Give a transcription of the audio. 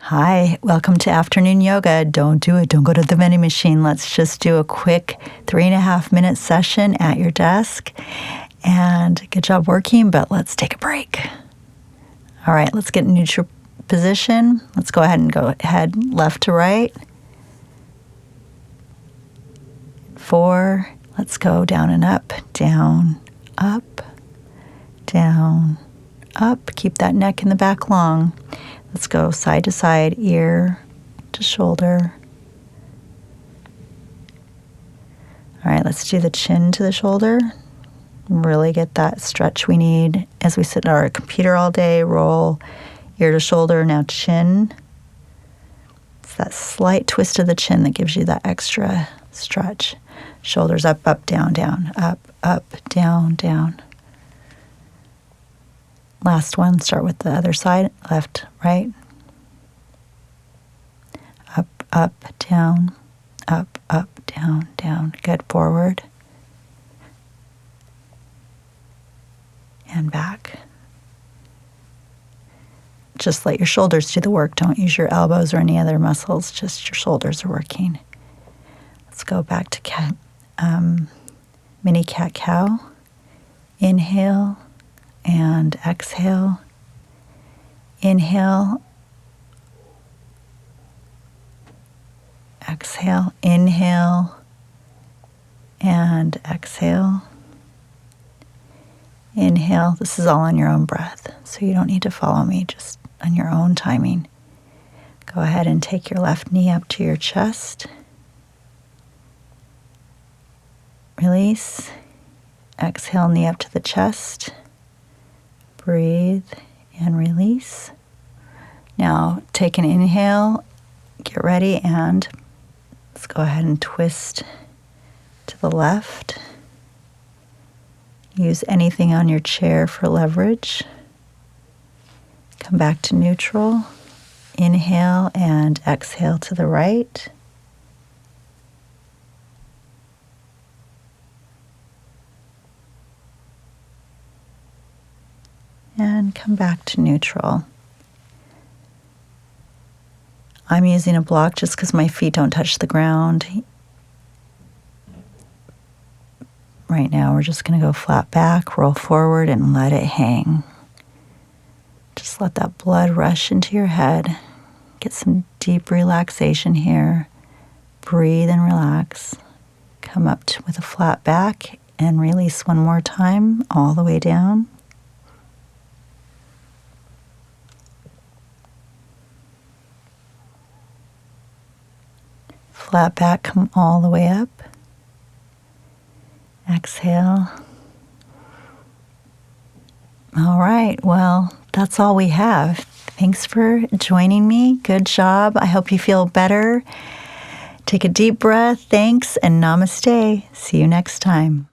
Hi, welcome to afternoon yoga. Don't do it. Don't go to the vending machine. Let's just do a quick 3.5-minute session at your desk. And good job working, but let's take a break. All right, let's get in neutral position. Let's go ahead left to right. 4. Let's go down and up, down, up, down, up. Keep that neck in the back long. Let's go side to side, ear to shoulder. All right, let's do the chin to the shoulder. Really get that stretch we need as we sit at our computer all day. Roll ear to shoulder, now chin. It's that slight twist of the chin that gives you that extra stretch. Shoulders up, up, down, down, up, down, down. Last one, start with the other side, left, right. Up, down, down. Good, forward. And back. Just let your shoulders do the work. Don't use your elbows or any other muscles, just your shoulders are working. Let's go back to mini cat-cow. Inhale. And exhale. Inhale. Exhale. Inhale. And exhale. Inhale. This is all on your own breath, so you don't need to follow me, just on your own timing. Go ahead and take your left knee up to your chest. Release. Exhale, knee up to the chest. Breathe and release. Now take an inhale, get ready, and let's go ahead and twist to the left. Use anything on your chair for leverage. Come back to neutral. Inhale and exhale to the right. And come back to neutral. I'm using a block just because my feet don't touch the ground. Right now we're just going to go flat back, roll forward, and let it hang. Just let that blood rush into your head. Get some deep relaxation here. Breathe and relax. Come up with a flat back and release one more time all the way down. Flat back, come all the way up. Exhale. All right, well, that's all we have. Thanks for joining me. Good job. I hope you feel better. Take a deep breath. Thanks, and namaste. See you next time.